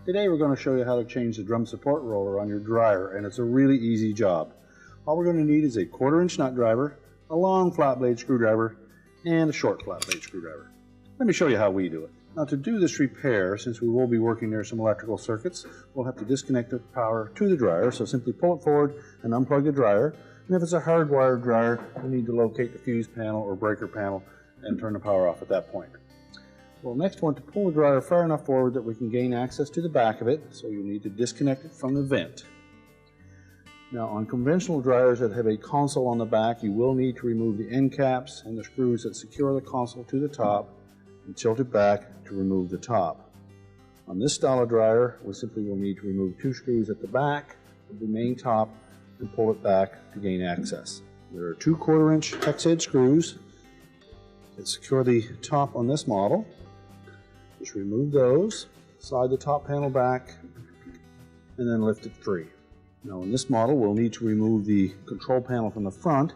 Today we're going to show you how to change the drum support roller on your dryer, and it's a really easy job. All we're going to need is a 1/4" nut driver, a long flat blade screwdriver, and a short flat blade screwdriver. Let me show you how we do it. Now, to do this repair, since we will be working near some electrical circuits, we'll have to disconnect the power to the dryer, so simply pull it forward and unplug the dryer. And if it's a hardwired dryer, we need to locate the fuse panel or breaker panel and turn the power off at that point. We'll next want to pull the dryer far enough forward that we can gain access to the back of it, so you'll need to disconnect it from the vent. Now, on conventional dryers that have a console on the back, you will need to remove the end caps and the screws that secure the console to the top and tilt it back to remove the top. On this style of dryer, we simply will need to remove 2 screws at the back of the main top and pull it back to gain access. There are 2 1/4" hex head screws that secure the top on this model. Just remove those, slide the top panel back, and then lift it free. Now, in this model, we'll need to remove the control panel from the front.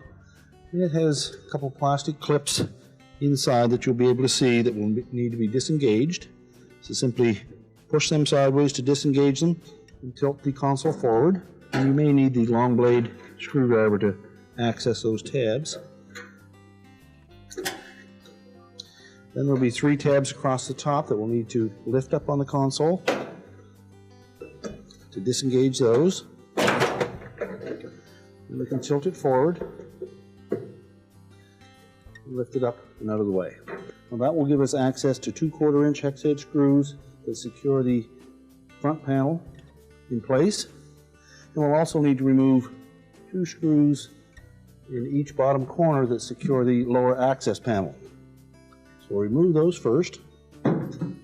It has a couple plastic clips inside that you'll be able to see that will need to be disengaged. So simply push them sideways to disengage them and tilt the console forward. And you may need the long blade screwdriver to access those tabs. Then there'll be 3 tabs across the top that we'll need to lift up on the console to disengage those. And we can tilt it forward, lift it up and out of the way. Now, that will give us access to 2 1/4" hex head screws that secure the front panel in place. And we'll also need to remove 2 screws in each bottom corner that secure the lower access panel. So we'll remove those first, and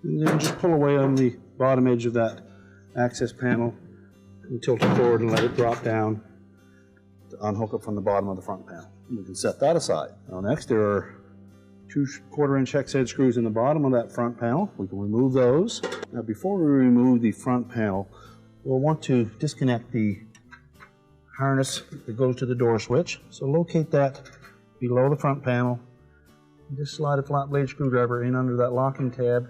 then just pull away on the bottom edge of that access panel and tilt it forward and let it drop down to unhook it from the bottom of the front panel. And we can set that aside. Now, next, there are 2 1/4" hex head screws in the bottom of that front panel. We can remove those. Now, before we remove the front panel, we'll want to disconnect the harness that goes to the door switch. So locate that below the front panel and just slide a flat blade screwdriver in under that locking tab.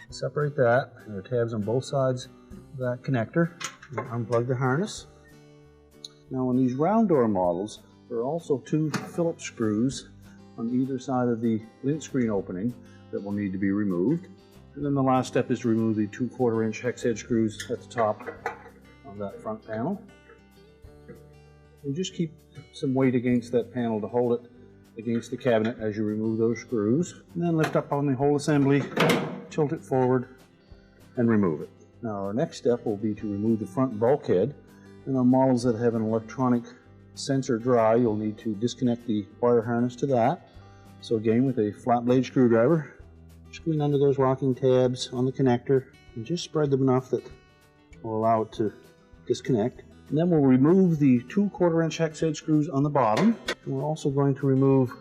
Separate that. There are tabs on both sides of that connector. And unplug the harness. Now, on these round door models, there are also 2 Phillips screws on either side of the lint screen opening that will need to be removed. And then the last step is to remove the 2 1/4" hex head screws at the top of that front panel. And just keep some weight against that panel to hold it against the cabinet as you remove those screws. And then lift up on the whole assembly, tilt it forward, and remove it. Now, our next step will be to remove the front bulkhead. And on models that have an electronic sensor dry, you'll need to disconnect the wire harness to that. So again, with a flat blade screwdriver, just go in under those locking tabs on the connector and just spread them enough that will allow it to disconnect. And then we'll remove the 2 1/4" hex head screws on the bottom. And we're also going to remove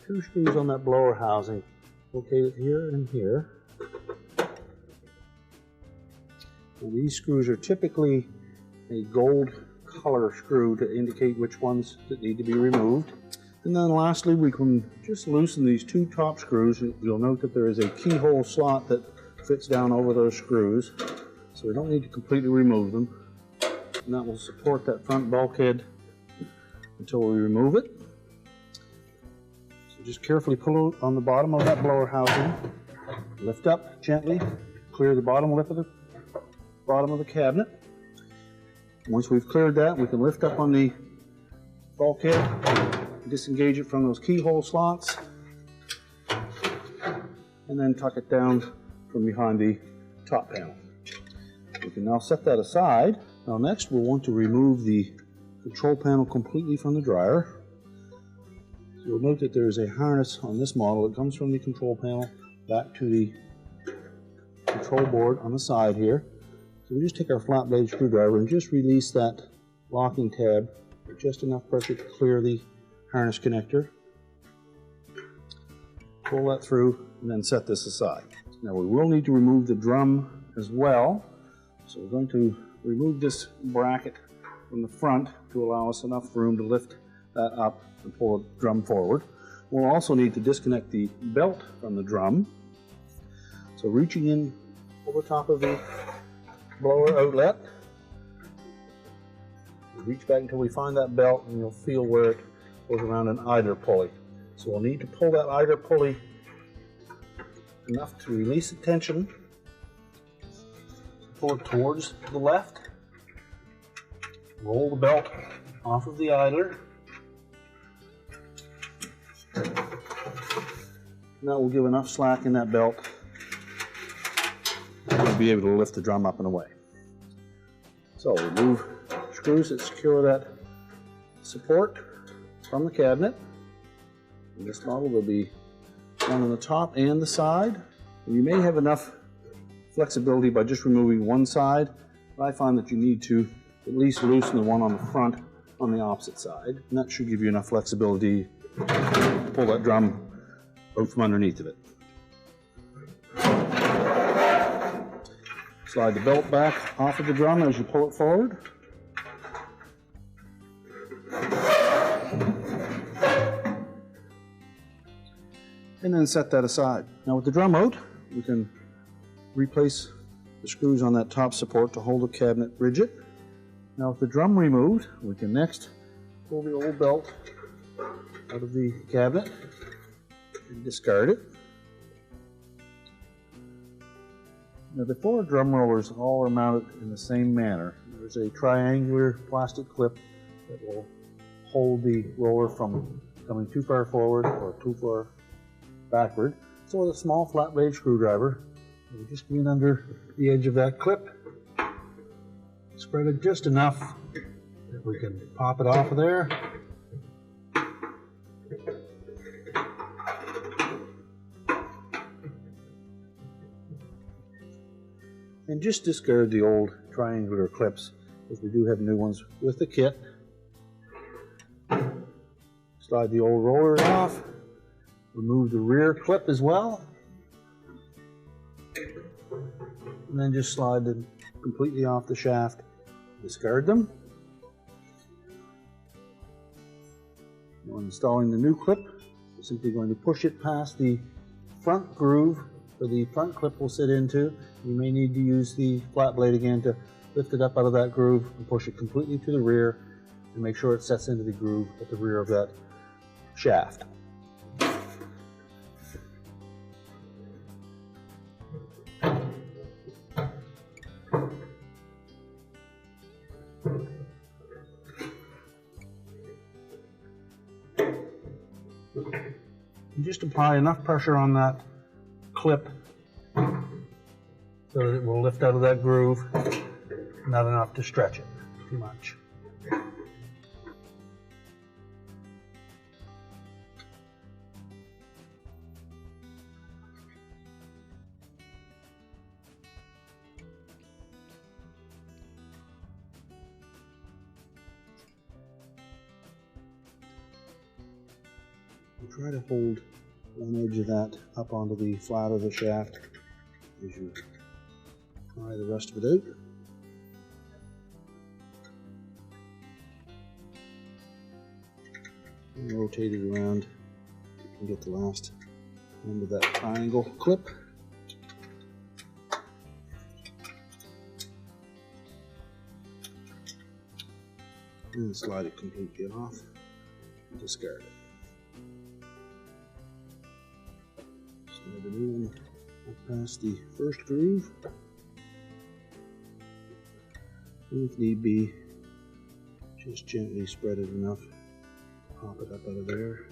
2 screws on that blower housing, located here and here. And these screws are typically a gold color screw to indicate which ones that need to be removed. And then lastly, we can just loosen these 2 top screws. You'll note that there is a keyhole slot that fits down over those screws, so we don't need to completely remove them. And that will support that front bulkhead until we remove it. So just carefully pull on the bottom of that blower housing, lift up gently, clear the bottom lip of the cabinet. Once we've cleared that, we can lift up on the bulkhead, disengage it from those keyhole slots, and then tuck it down from behind the top panel. We can now set that aside. Now, next we'll want to remove the control panel completely from the dryer. So you'll note that there is a harness on this model that comes from the control panel back to the control board on the side here. So we just take our flat blade screwdriver and just release that locking tab with just enough pressure to clear the harness connector. Pull that through and then set this aside. Now, we will need to remove the drum as well. So we're going to remove this bracket from the front to allow us enough room to lift that up and pull the drum forward. We'll also need to disconnect the belt from the drum. So reaching in over top of the blower outlet, reach back until we find that belt, and you'll feel where it goes around an idler pulley. So we'll need to pull that idler pulley enough to release the tension, pull it towards the left, roll the belt off of the idler. That will give enough slack in that belt to be able to lift the drum up and away. So remove screws that secure that support from the cabinet. In this model there'll be one on the top and the side. You may have enough flexibility by just removing one side, but I find that you need to at least loosen the one on the front on the opposite side, and that should give you enough flexibility to pull that drum out from underneath of it. Slide the belt back off of the drum as you pull it forward. And then set that aside. Now with the drum out, we can replace the screws on that top support to hold the cabinet rigid. Now with the drum removed, we can next pull the old belt out of the cabinet and discard it. Now the 4 drum rollers all are mounted in the same manner. There's a triangular plastic clip that will hold the roller from coming too far forward or too far backward. So with a small flat blade screwdriver, we just get in under the edge of that clip, spread it just enough that we can pop it off of there. And just discard the old triangular clips, because we do have new ones with the kit. Slide the old rollers off, remove the rear clip as well, and then just slide them completely off the shaft, discard them. When installing the new clip, we're simply going to push it past the front groove where the front clip will sit into. You may need to use the flat blade again to lift it up out of that groove and push it completely to the rear and make sure it sets into the groove at the rear of that shaft. And just apply enough pressure on that clip so that it will lift out of that groove, not enough to stretch it too much. Try to hold one edge of that up onto the flat of the shaft as you try the rest of it out. And rotate it around and get the last end of that triangle clip. And slide it completely off and discard it. Slide the new one up past the first groove. And if need be, just gently spread it enough, pop it up out of there.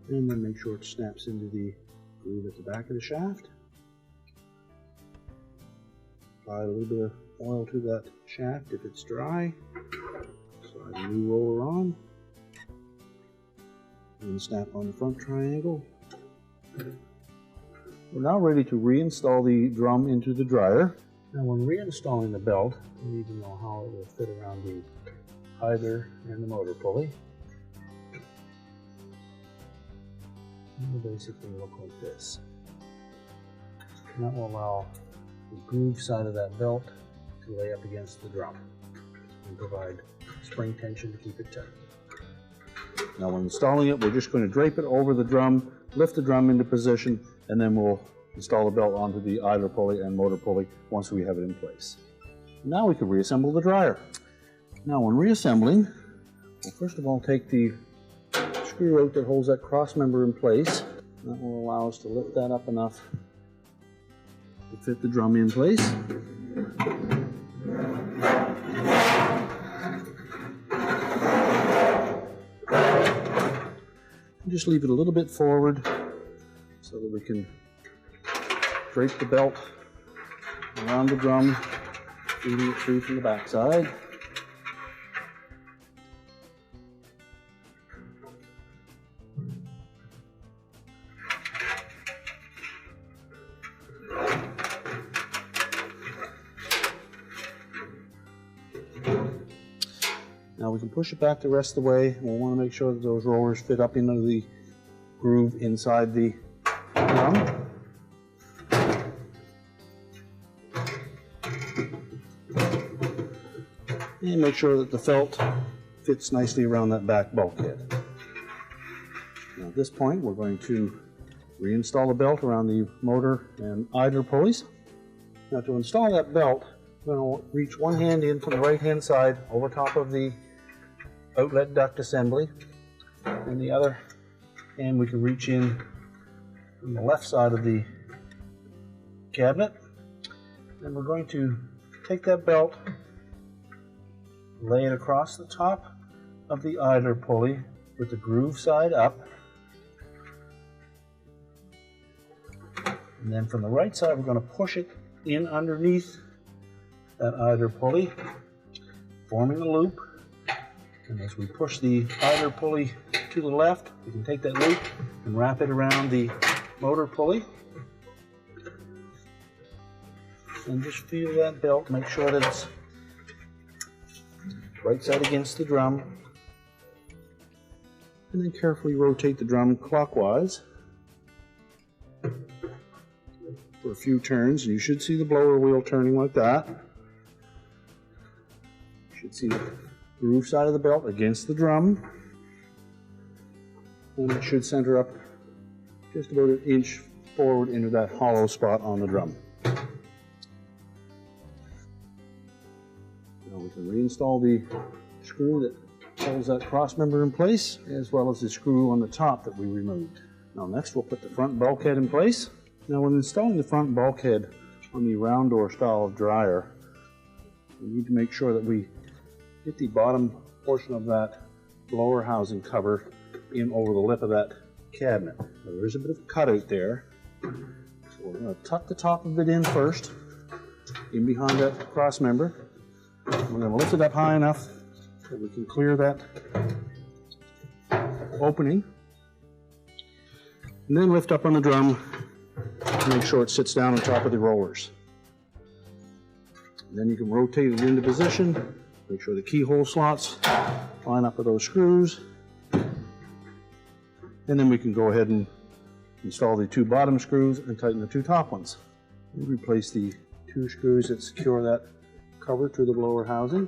And then make sure it snaps into the groove at the back of the shaft. Apply a little bit of oil to that shaft if it's dry. Slide a new roller on. And snap on the front triangle. We're now ready to reinstall the drum into the dryer. Now when reinstalling the belt, we need to know how it will fit around the idler and the motor pulley. It will basically look like this. And that will allow the groove side of that belt to lay up against the drum and provide spring tension to keep it tight. Now when installing it, we're just going to drape it over the drum, lift the drum into position, and then we'll install the belt onto the idler pulley and motor pulley once we have it in place. Now we can reassemble the dryer. Now when reassembling, we'll first of all take the screw out that holds that cross member in place. That will allow us to lift that up enough to fit the drum in place. And just leave it a little bit forward so that we can drape the belt around the drum, feeding it through from the back side. Now we can push it back the rest of the way, and we'll want to make sure that those rollers fit up into the groove inside the drum. And make sure that the felt fits nicely around that back bulkhead. Now at this point we're going to reinstall the belt around the motor and idler pulleys. Now to install that belt, we're going to reach one hand in from the right hand side over top of the outlet duct assembly, and the other hand we can reach in from the left side of the cabinet. Then we're going to take that belt, lay it across the top of the idler pulley with the groove side up, and then from the right side we're going to push it in underneath that idler pulley, forming a loop. And as we push the idler pulley to the left, we can take that loop and wrap it around the motor pulley. And just feel that belt, make sure that it's right side against the drum. And then carefully rotate the drum clockwise for a few turns, and you should see the blower wheel turning like that. You should see the groove side of the belt against the drum, and it should center up just about an inch forward into that hollow spot on the drum. Now we can reinstall the screw that holds that cross member in place, as well as the screw on the top that we removed. Now next we'll put the front bulkhead in place. Now when installing the front bulkhead on the round door style of dryer, we need to make sure that we get the bottom portion of that blower housing cover in over the lip of that cabinet. Now, there is a bit of a cutout there, so we're going to tuck the top of it in first, in behind that cross member. We're going to lift it up high enough that we can clear that opening, and then lift up on the drum to make sure it sits down on top of the rollers. And then you can rotate it into position. Make sure the keyhole slots line up with those screws. And then we can go ahead and install the two bottom screws and tighten the two top ones. We replace the two screws that secure that cover to the blower housing.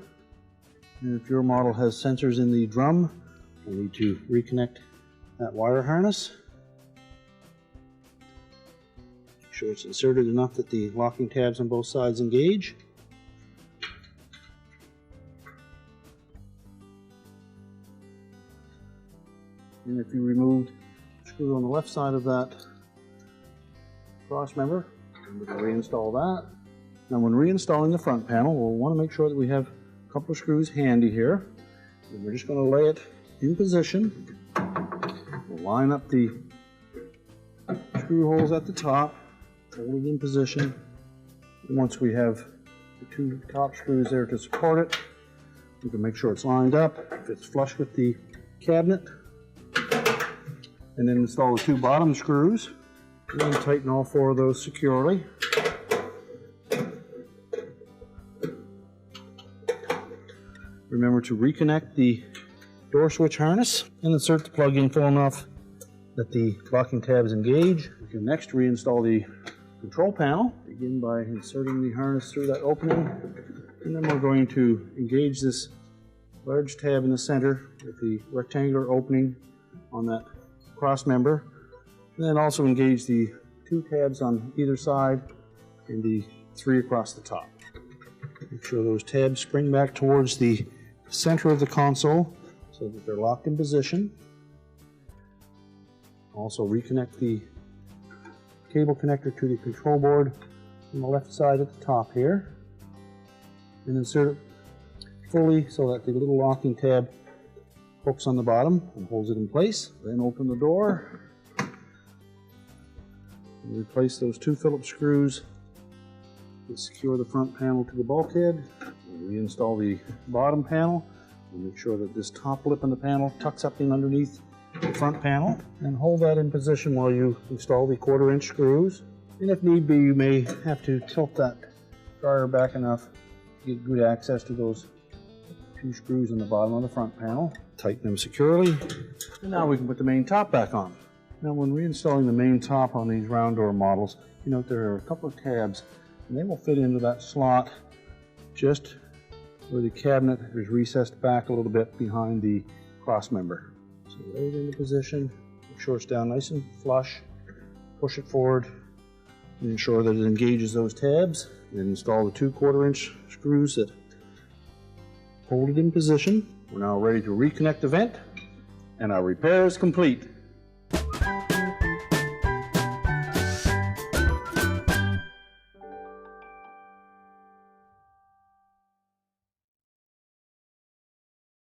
And if your model has sensors in the drum, we'll need to reconnect that wire harness. Make sure it's inserted enough that the locking tabs on both sides engage. And if you removed the screw on the left side of that cross member, we can reinstall that. Now when reinstalling the front panel, we'll want to make sure that we have a couple of screws handy here. And we're just going to lay it in position. We'll line up the screw holes at the top, hold it in position. And once we have the two top screws there to support it, we can make sure it's lined up, fits flush with the cabinet. And then install the two bottom screws, and then tighten all four of those securely. Remember to reconnect the door switch harness and insert the plug in full enough that the locking tabs engage. We can next reinstall the control panel. Begin by inserting the harness through that opening, and then we're going to engage this large tab in the center with the rectangular opening on that cross member, and then also engage the 2 tabs on either side and the 3 across the top. Make sure those tabs spring back towards the center of the console so that they're locked in position. Also reconnect the cable connector to the control board on the left side at the top here, and insert it fully so that the little locking tab hooks on the bottom and holds it in place. Then open the door and replace those 2 Phillips screws to secure the front panel to the bulkhead. We'll reinstall the bottom panel. We'll make sure that this top lip on the panel tucks up in underneath the front panel, and hold that in position while you install the 1/4-inch screws. And if need be, you may have to tilt that dryer back enough to get good access to those 2 screws on the bottom of the front panel. Tighten them securely, and now we can put the main top back on. Now when reinstalling the main top on these round door models, you note there are a couple of tabs, and they will fit into that slot just where the cabinet is recessed back a little bit behind the cross member. So load into position, make sure it's down nice and flush, push it forward, and ensure that it engages those tabs, and install the 2 1/4-inch screws that hold it in position. We're now ready to reconnect the vent, and our repair is complete.